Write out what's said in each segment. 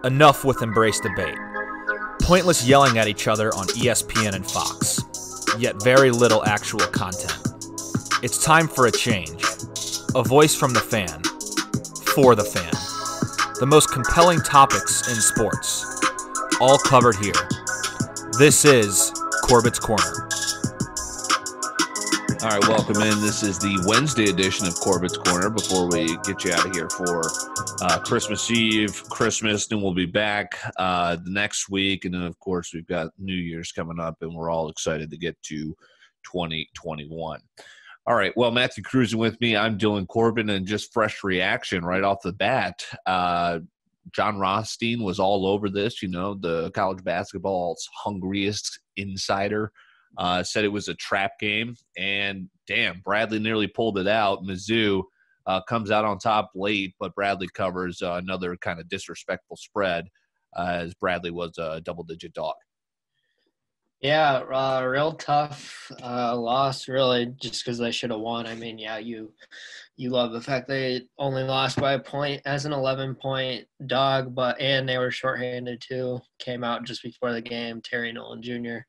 Enough with embrace debate. Pointless yelling at each other on ESPN and Fox, yet very little actual content. It's time for a change. A voice from the fan, for the fan. The most compelling topics in sports, all covered here. This is Corbet's Corner. All right, welcome in. This is the Wednesday edition of Corbett's Corner before we get you out of here for Christmas Eve, Christmas, then we'll be back the next week. And then, of course, we've got New Year's coming up, and we're all excited to get to 2021. All right, well, Matthew Cruising with me. I'm Dylan Corbin, and just fresh reaction right off the bat. John Rothstein was all over this, the college basketball's hungriest insider. Said it was a trap game, and damn, Bradley nearly pulled it out. Mizzou comes out on top late, but Bradley covers another kind of disrespectful spread as Bradley was a double-digit dog. Yeah, real tough loss, really, just because they should have won. I mean, yeah, you love the fact they only lost by a point as an 11-point dog, and they were shorthanded too. Came out just before the game. Terry Nolan Jr.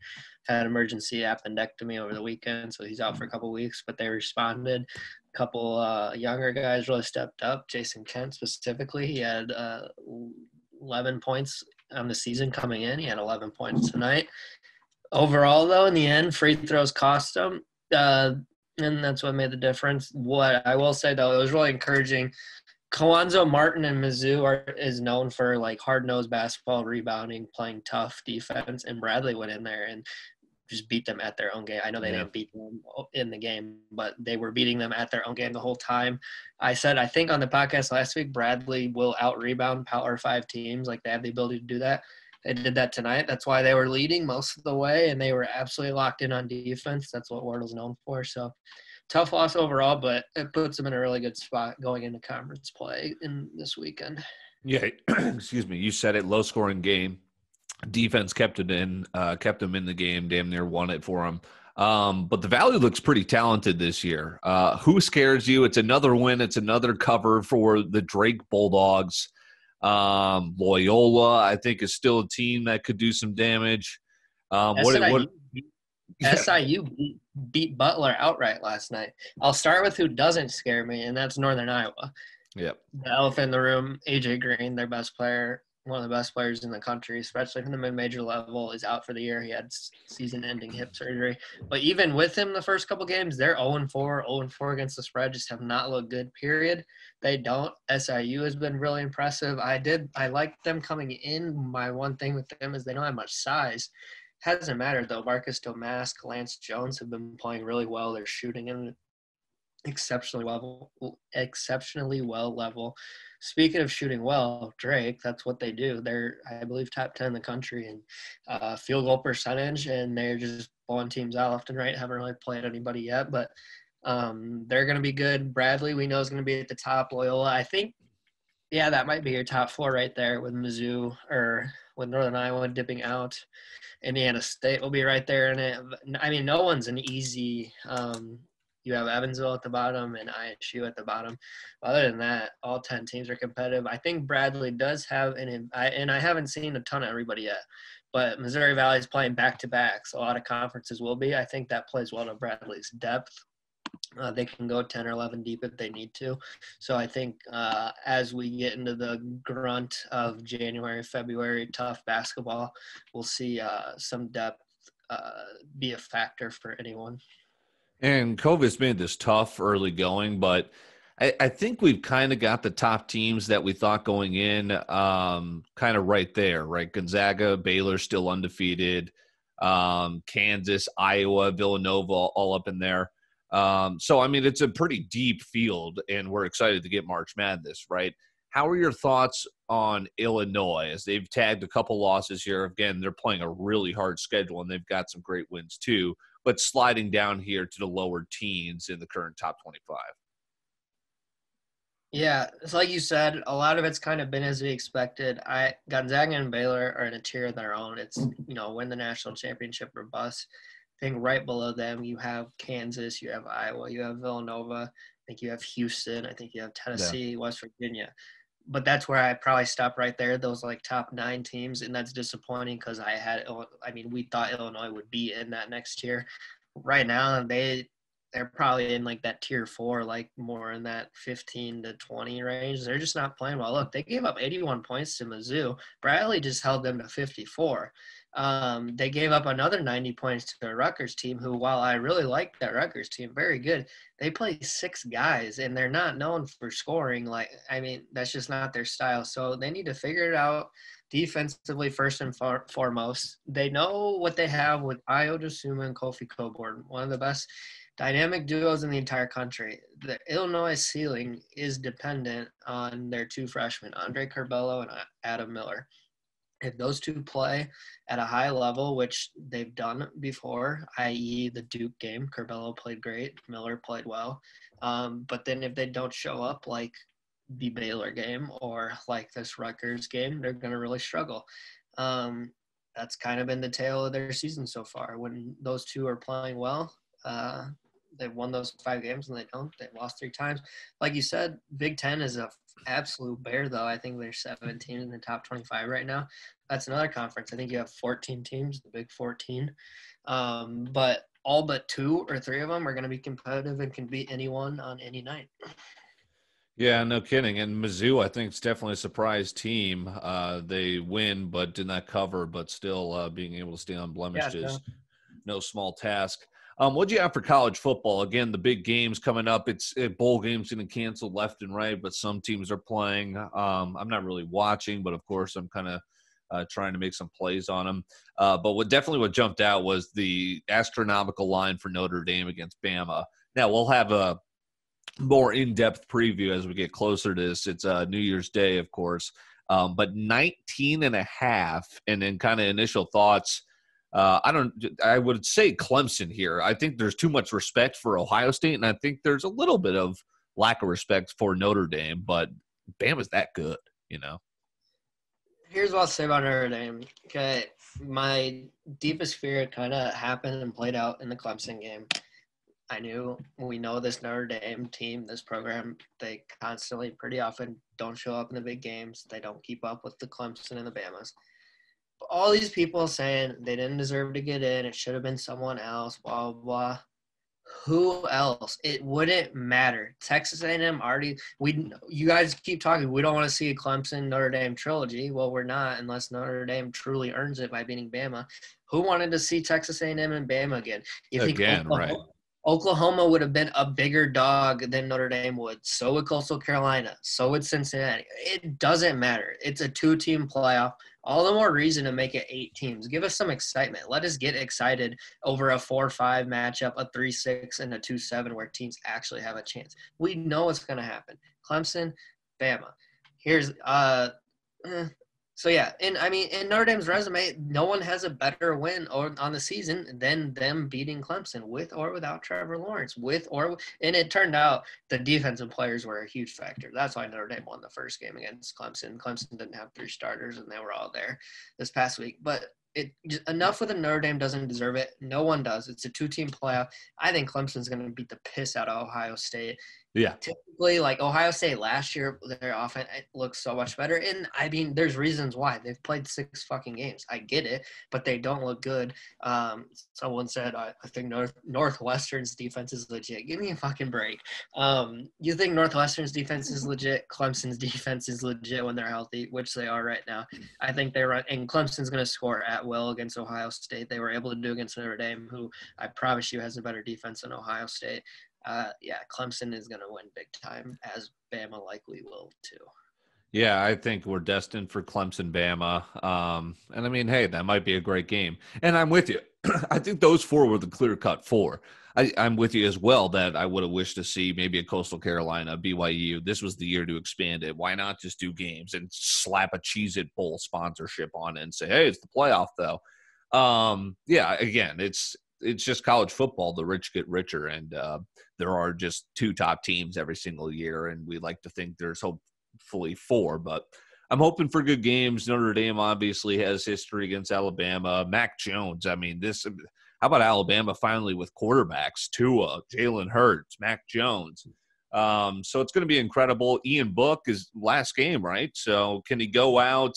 had emergency appendectomy over the weekend, so he's out for a couple weeks, but they responded. A couple younger guys really stepped up. Jason Kent specifically, he had 11 points on the season coming in. He had 11 points tonight. Overall, though, in the end, free throws cost him, and that's what made the difference. What I will say, though, it was really encouraging. Kawanzo Martin and Mizzou is known for, hard-nosed basketball, rebounding, playing tough defense, and Bradley went in there and just beat them at their own game. I know they didn't beat them in the game, but they were beating them at their own game the whole time. I think on the podcast last week, Bradley will out-rebound Power 5 teams. They have the ability to do that. They did that tonight. That's why they were leading most of the way, and they were absolutely locked in on defense. That's what Wardle's known for. So, tough loss overall, but it puts them in a really good spot going into conference play in this weekend. Yeah, excuse me. You said it, low-scoring game. Defense kept them in the game, damn near won it for them. But the Valley looks pretty talented this year. Who scares you? It's another win. It's another cover for the Drake Bulldogs. Loyola, I think, is still a team that could do some damage. SIU beat Butler outright last night. I'll start with who doesn't scare me, and that's Northern Iowa. Yep. The elephant in the room, AJ Green, their best player, one of the best players in the country, especially from the mid-major level, is out for the year. He had season-ending hip surgery. But even with him the first couple games, they're 0-4, 0-4 against the spread, just have not looked good, period. They don't. SIU has been really impressive. I liked them coming in. My one thing with them is they don't have much size. Hasn't mattered, though. Marcus Domask, Lance Jones have been playing really well. They're shooting in exceptionally well level. Speaking of shooting well, Drake, that's what they do. They're, I believe, top 10 in the country in field goal percentage, and they're just blowing teams out left and right. Haven't really played anybody yet, but they're going to be good. Bradley, we know, is going to be at the top. Loyola, I think, yeah, that might be your top four right there with Mizzou or with Northern Iowa dipping out. Indiana State will be right there in it. I mean, no one's an easy you have Evansville at the bottom and ISU at the bottom. Other than that, all 10 teams are competitive. I think Bradley does have and I haven't seen a ton of everybody yet, but Missouri Valley is playing back-to-back, so a lot of conferences will be. I think that plays well to Bradley's depth. They can go 10 or 11 deep if they need to. So I think as we get into the grunt of January, February, tough basketball, we'll see some depth be a factor for anyone. And COVID's made this tough early going, but I think we've kind of got the top teams that we thought going in kind of right there, right? Gonzaga, Baylor still undefeated, Kansas, Iowa, Villanova all up in there. So, I mean, it's a pretty deep field, and we're excited to get March Madness, right? How are your thoughts on Illinois as they've tagged a couple losses here? Again, they're playing a really hard schedule, and they've got some great wins too, but sliding down here to the lower teens in the current top 25. Yeah, it's like you said, a lot of it's kind of been as we expected. Gonzaga and Baylor are in a tier of their own. It's, win the national championship or bust. I think right below them you have Kansas, you have Iowa, you have Villanova. I think you have Houston. I think you have Tennessee, West Virginia. But that's where I probably stop right there. Those like top 9 teams, and that's disappointing because we thought Illinois would be in that next tier. Right now, they're probably in like that tier 4, like more in that 15 to 20 range. They're just not playing well. Look, they gave up 81 points to Mizzou. Bradley just held them to 54. They gave up another 90 points to the Rutgers team, who, while I really like that Rutgers team, very good, they play 6 guys, and they're not known for scoring. That's just not their style. So they need to figure it out defensively first and foremost. They know what they have with Io DeSuma and Kofi Coburn, one of the best dynamic duos in the entire country. The Illinois ceiling is dependent on their 2 freshmen, Andre Curbelo and Adam Miller. If those 2 play at a high level, which they've done before, i.e. the Duke game, Curbelo played great, Miller played well. But then if they don't show up like the Baylor game or like this Rutgers game, they're going to really struggle. That's kind of been the tale of their season so far. When those 2 are playing well, they've won those 5 games, and they don't. They've lost 3 times. Like you said, Big Ten is a absolute bear, though. I think there's 17 in the top 25 right now. That's another conference. I think you have 14 teams, the Big 14. But all but 2 or 3 of them are going to be competitive and can beat anyone on any night. Yeah, no kidding. And Mizzou, I think, is definitely a surprise team. They win, but did not cover, but still being able to stay unblemished is no small task. What do you have for college football? Again, the big games coming up. It's bowl games getting canceled left and right, but some teams are playing. I'm not really watching, but of course I'm kind of trying to make some plays on them. But what jumped out was the astronomical line for Notre Dame against Bama. Now we'll have a more in-depth preview as we get closer to this. It's New Year's Day, of course, but 19.5, and then kind of initial thoughts. I would say Clemson here. I think there's too much respect for Ohio State, and I think there's a little bit of lack of respect for Notre Dame, but Bama's that good, you know? Here's what I'll say about Notre Dame. Okay, my deepest fear kind of happened and played out in the Clemson game. We know this Notre Dame team, this program, they constantly, pretty often, don't show up in the big games. They don't keep up with the Clemson and the Bamas. All these people saying they didn't deserve to get in, it should have been someone else, blah, blah, blah. Who else? It wouldn't matter. Texas A&M you guys keep talking, we don't want to see a Clemson Notre Dame trilogy. Well, we're not, unless Notre Dame truly earns it by beating Bama. Who wanted to see Texas A&M and Bama again? Right. Oklahoma would have been a bigger dog than Notre Dame would. So would Coastal Carolina. So would Cincinnati. It doesn't matter. It's a 2-team playoff. All the more reason to make it 8 teams. Give us some excitement. Let us get excited over a 4-5 matchup, a 3-6, and a 2-7 where teams actually have a chance. We know what's going to happen. Clemson, Bama. So, yeah, in Notre Dame's resume, no one has a better win on the season than them beating Clemson with or without Trevor Lawrence. And it turned out the defensive players were a huge factor. That's why Notre Dame won the first game against Clemson. Clemson didn't have 3 starters, and they were all there this past week. But enough with the Notre Dame doesn't deserve it. No one does. It's a 2-team playoff. I think Clemson's going to beat the piss out of Ohio State. Yeah. Typically, like Ohio State last year, their offense looks so much better. And, there's reasons why. They've played 6 fucking games. I get it, but they don't look good. Someone said, I think Northwestern's defense is legit. Give me a fucking break. You think Northwestern's defense is legit? Clemson's defense is legit when they're healthy, which they are right now. I think they run – and Clemson's going to score at will against Ohio State. They were able to do against Notre Dame, who I promise you has a better defense than Ohio State. Clemson is going to win big time, as Bama likely will too. Yeah, I think we're destined for Clemson-Bama. And hey, that might be a great game. And I'm with you. I think those 4 were the clear-cut 4. I'm with you as well that I would have wished to see maybe a Coastal Carolina, BYU. This was the year to expand it. Why not just do games and slap a Cheez-It Bowl sponsorship on it and say, hey, it's the playoff, though. Again, it's just college football. The rich get richer, and there are just 2 top teams every single year, and we like to think there's hopefully 4, but I'm hoping for good games. Notre Dame obviously has history against Alabama. Mac Jones, how about Alabama finally with quarterbacks? Tua, Jalen Hurts, Mac Jones. So it's going to be incredible. Ian Book is last game, right? So can he go out?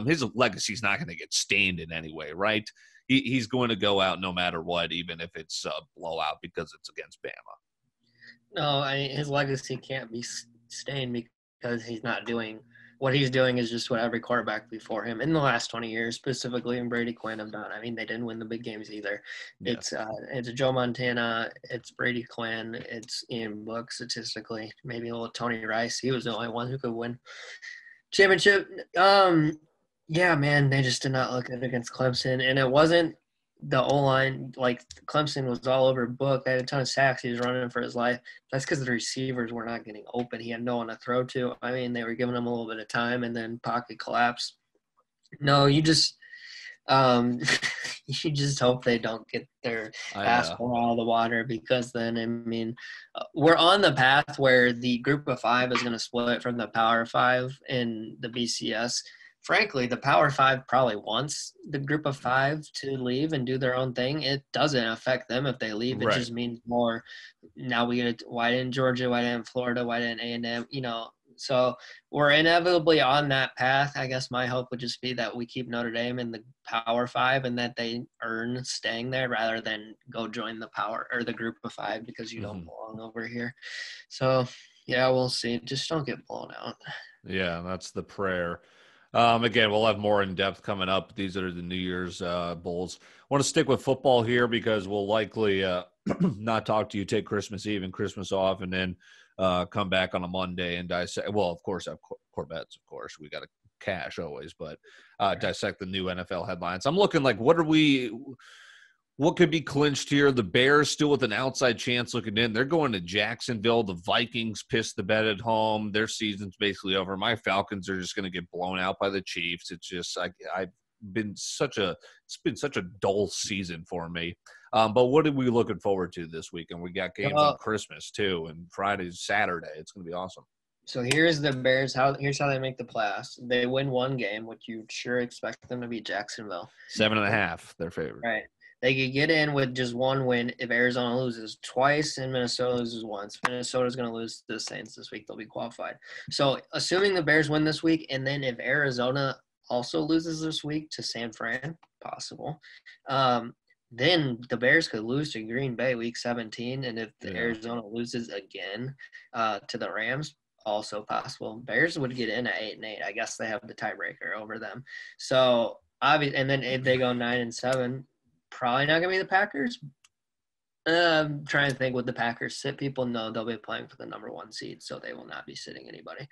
His legacy's not going to get stained in any way, right? He's going to go out no matter what, even if it's a blowout because it's against Bama. No, his legacy can't be stained because he's not doing what he's doing is just what every quarterback before him in the last 20 years, specifically in Brady Quinn, have done. I mean, they didn't win the big games either. Yeah. It's Joe Montana, it's Brady Quinn, it's Ian Book statistically, maybe a little Tony Rice. He was the only one who could win championship. Yeah, man, they just did not look good against Clemson, and it wasn't the O-line. Like, Clemson was all over Book. They had a ton of sacks. He was running for his life. That's because the receivers were not getting open. He had no one to throw to. I mean, they were giving him a little bit of time, and then pocket collapse. No, you just you just hope they don't get their ass blown out of the water, because then, I mean, we're on the path where the group of five is going to split from the Power Five in the BCS. Frankly, the Power Five probably wants the group of five to leave and do their own thing. It doesn't affect them if they leave. It just means more. Now we get why didn't Georgia, why didn't Florida, why didn't A&M, So we're inevitably on that path. I guess my hope would just be that we keep Notre Dame in the Power Five and that they earn staying there rather than go join the Power or the group of five because you don't belong over here. So, yeah, we'll see. Just don't get blown out. Yeah, that's the prayer. Again, we'll have more in depth coming up. These are the New Year's bowls. I want to stick with football here because we'll likely not talk to you, take Christmas Eve and Christmas off, and then come back on a Monday and dissect. Well, of course, have Corbets, of course. We got to cash always, but dissect the new NFL headlines. I'm looking like, what could be clinched here? The Bears still with an outside chance looking in. They're going to Jacksonville. The Vikings pissed the bed at home. Their season's basically over. My Falcons are just going to get blown out by the Chiefs. It's just it's been such a dull season for me. But what are we looking forward to this week? And we got games on Christmas too, and Friday, Saturday. It's going to be awesome. So here's the Bears. Here's how they make the playoffs. They win one game, which you sure expect them to beat Jacksonville. 7.5, their favorite. Right. They could get in with just one win if Arizona loses twice and Minnesota loses once. Minnesota's going to lose to the Saints this week. They'll be qualified. So assuming the Bears win this week, and then if Arizona also loses this week to San Fran, possible, then the Bears could lose to Green Bay week 17. And if Arizona loses again to the Rams, also possible. Bears would get in at 8-8. I guess they have the tiebreaker over them. So obviously, and then if they go 9-7, probably not going to be the Packers. I'm trying to think, would the Packers sit people? No, they'll be playing for the number one seed, so they will not be sitting anybody.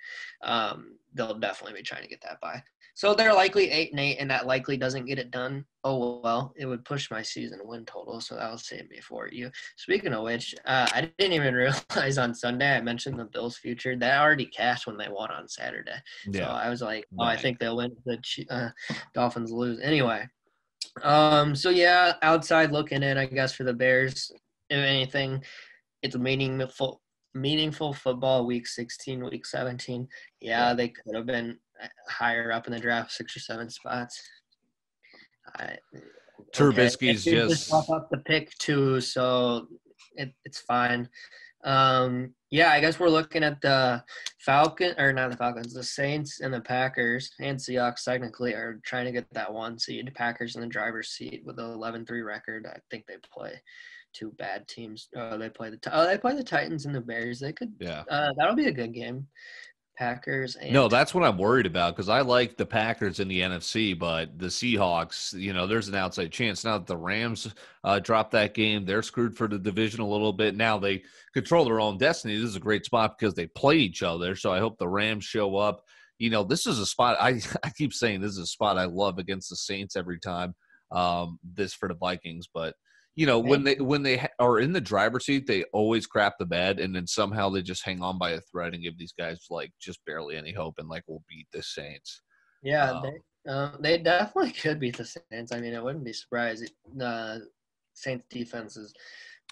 They'll definitely be trying to get that by. So they're likely 8-8, and that likely doesn't get it done. Oh, well, it would push my season win total, so that'll save me for you. Speaking of which, I didn't even realize on Sunday I mentioned the Bills' future. That already cashed when they won on Saturday. Yeah. So I was like, I think they'll win if the Dolphins lose. Anyway. So yeah, outside looking in, I guess, for the Bears, if anything, it's a meaningful football week 16, week 17. Yeah, they could have been higher up in the draft, 6 or 7 spots. Trubisky's just pop up the pick too, so it's fine. Yeah, I guess we're looking at the the Saints and the Packers and Seahawks technically are trying to get that one seed. Packers in the driver's seat with an 11-3 record. I think they play two bad teams. They play the Titans and the Bears. They could. Yeah. That'll be a good game. Packers and no, that's what I'm worried about because I like the Packers in the NFC, but the Seahawks, there's an outside chance. Now that the Rams drop that game, they're screwed for the division a little bit. Now they control their own destiny. This is a great spot because they play each other, so I hope the Rams show up. This is a spot I keep saying this is a spot I love against the Saints every time. This for the Vikings, but when they are in the driver's seat, they always crap the bed, and then somehow they just hang on by a thread and give these guys just barely any hope, and we'll beat the Saints. Yeah, they definitely could beat the Saints. I mean, I wouldn't be surprised. Saints defense has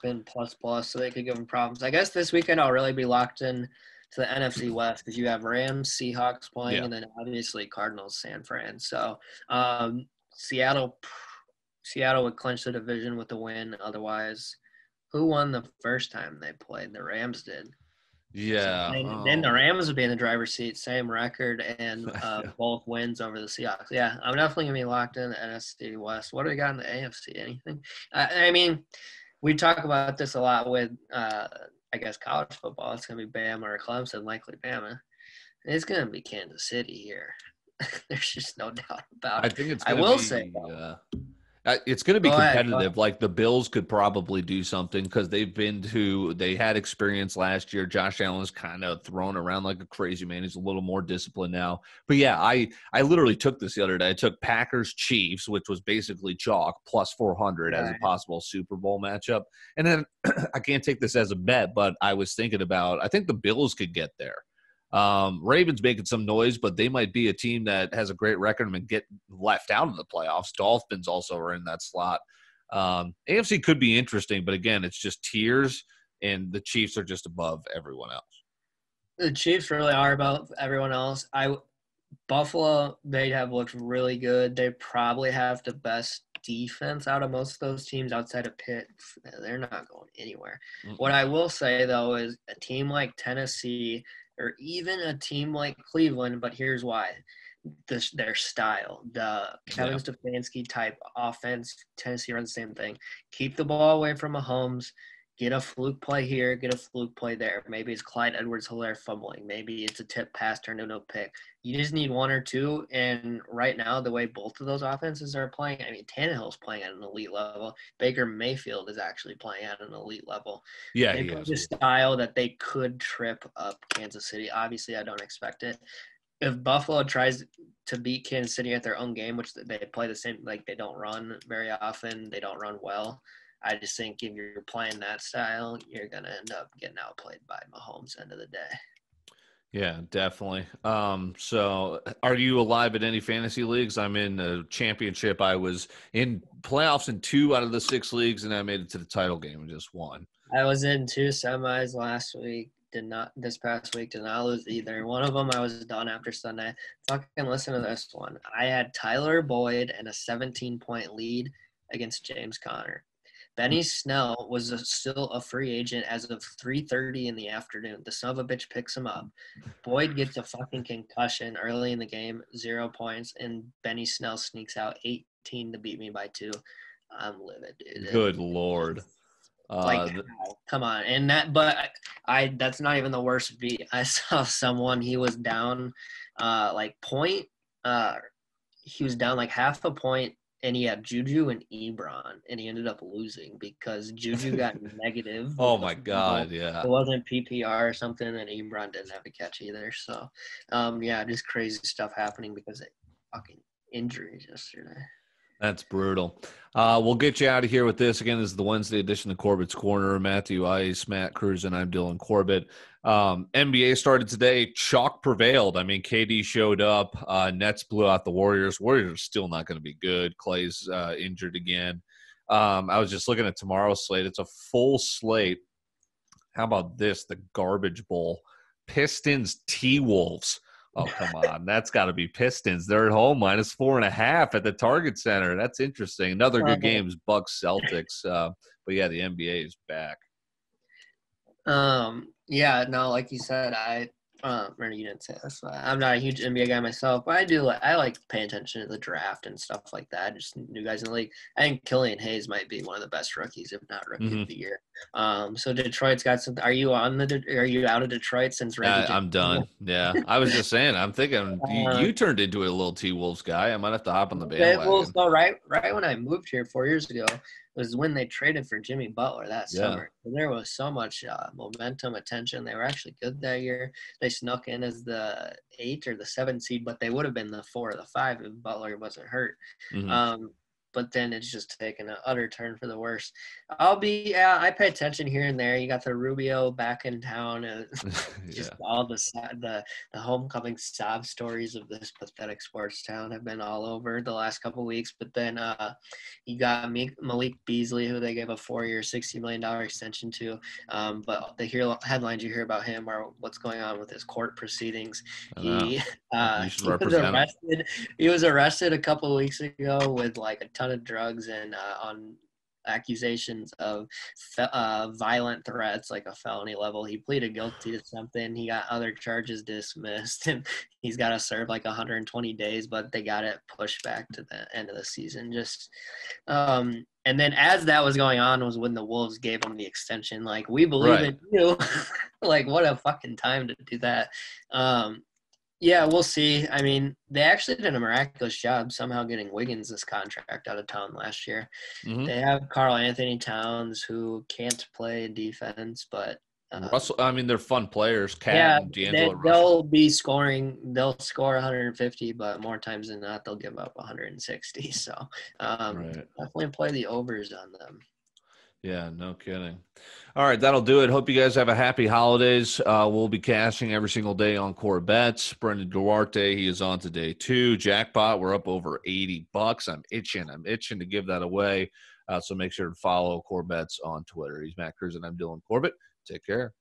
been plus, so they could give them problems. I guess this weekend I'll really be locked in to the NFC West because you have Rams, Seahawks playing, and then obviously Cardinals, San Fran. So Seattle would clinch the division with the win. Otherwise, who won the first time they played? The Rams did. Yeah. Then the Rams would be in the driver's seat, same record and both wins over the Seahawks. Yeah, I'm definitely gonna be locked in the NFC West. What do we got in the AFC? Anything? I mean, we talk about this a lot with I guess college football. It's gonna be Bama or Clemson, likely Bama. It's gonna be Kansas City here. There's just no doubt about I it. think it's I going to will be. say though. It's going to be Go ahead. competitive. Like the Bills could probably do something because they had experience last year. Josh Allen's kind of thrown around like a crazy man. He's a little more disciplined now. But yeah, I literally took this the other day. I took Packers Chiefs, which was basically chalk plus 400 as a possible Super Bowl matchup. And then I can't take this as a bet, but I was thinking about I think the Bills could get there. Ravens making some noise, but they might be a team that has a great record and get left out of the playoffs. Dolphins also are in that slot. AFC could be interesting, but again, it's just tiers, and the Chiefs are just above everyone else. The Chiefs really are above everyone else. Buffalo, they have looked really good. They probably have the best defense out of most of those teams outside of Pitt. They're not going anywhere. Mm-mm. What I will say, though, is a team like Tennessee or even a team like Cleveland, but here's why. Their style, the Kevin Stefanski type offense, Tennessee runs the same thing. Keep the ball away from Mahomes. Get a fluke play here, get a fluke play there. Maybe it's Clyde Edwards-Helaire fumbling. Maybe it's a tip pass turned into a pick. You just need one or two, and right now, the way both of those offenses are playing, I mean, Tannehill's playing at an elite level. Baker Mayfield is actually playing at an elite level. Yeah, they play the style that they could trip up Kansas City. Obviously, I don't expect it. If Buffalo tries to beat Kansas City at their own game, which they play the same, like they don't run very often, they don't run well. I just think if you're playing that style, you're going to end up getting outplayed by Mahomes end of the day. Yeah, definitely. So are you alive in any fantasy leagues? I'm in a championship. I was in playoffs in 2 out of the 6 leagues, and I made it to the title game and just won. I was in 2 semis last week. This past week, did not lose either. One of them I was done after Sunday. Fucking listen to this one. I had Tyler Boyd and a 17-point lead against James Conner. Benny Snell was still a free agent as of 3:30 in the afternoon. The son of a bitch picks him up. Boyd gets a fucking concussion early in the game, 0 points, and Benny Snell sneaks out 18 to beat me by 2. I'm livid, dude. Good Lord. Come on. And that's not even the worst beat. I saw someone, he was down he was down like half a point. And he had Juju and Ebron, and he ended up losing because Juju got negative. Oh, my God, yeah. It wasn't PPR or something, and Ebron didn't have a catch either. So, just crazy stuff happening because of fucking injuries yesterday. That's brutal. We'll get you out of here with this. Again, this is the Wednesday edition of Corbett's Corner. Matthew Ice, Matt Cruz, and I'm Dylan Corbett. NBA started today. Chalk prevailed. I mean, KD showed up. Nets blew out the Warriors. Warriors are still not going to be good. Clay's injured again. I was just looking at tomorrow's slate. It's a full slate. How about this? The Garbage Bowl. Pistons T-Wolves. Oh, come on. That's got to be Pistons. They're at home, -4.5 at the Target Center. That's interesting. Another good game is Bucks Celtics. But, yeah, the NBA is back. Like you said, or you didn't say this. I'm not a huge NBA guy myself, but I like paying attention to the draft and stuff like that. Just new guys in the league. I think Killian Hayes might be one of the best rookies, if not rookie of the year. So Detroit's got some. Are you out of Detroit since Reggie? I'm done. Yeah, I was just saying. I'm thinking you turned into a little T-Wolves guy. I might have to hop on the bandwagon. Well, so right when I moved here 4 years ago, was when they traded for Jimmy Butler that summer. There was so much momentum, attention. They were actually good that year. They snuck in as the 8 or the 7 seed, but they would have been the 4 or the 5 if Butler wasn't hurt. But then it's just taken an utter turn for the worse. I pay attention here and there. You got the Rubio back in town, and just all the homecoming sob stories of this pathetic sports town have been all over the last couple of weeks. But then you got Malik Beasley, who they gave a 4-year, $60 million extension to. But the headlines you hear about him are what's going on with his court proceedings. He was arrested a couple of weeks ago with like a ton of drugs and on accusations of violent threats, like a felony level. He pleaded guilty to something. He got other charges dismissed, and he's got to serve like 120 days, but they got it pushed back to the end of the season. And then as that was going on was when the Wolves gave him the extension. Like, we believe in you. Like, what a fucking time to do that. Yeah, we'll see. I mean, they actually did a miraculous job somehow getting Wiggins this contract out of town last year. Mm-hmm. They have Karl Anthony Towns, who can't play defense, but Russell. I mean, they're fun players. yeah, and D'Angelo Russell. they'll be scoring. They'll score 150, but more times than not, they'll give up 160. So definitely play the overs on them. Yeah, no kidding. All right, that'll do it. Hope you guys have a happy holidays. We'll be cashing every single day on Corbett. Brendan Duarte, he is on today too. Jackpot, we're up over $80. I'm itching to give that away. So make sure to follow Corbett's on Twitter. He's Matt Cruz and I'm Dylan Corbett. Take care.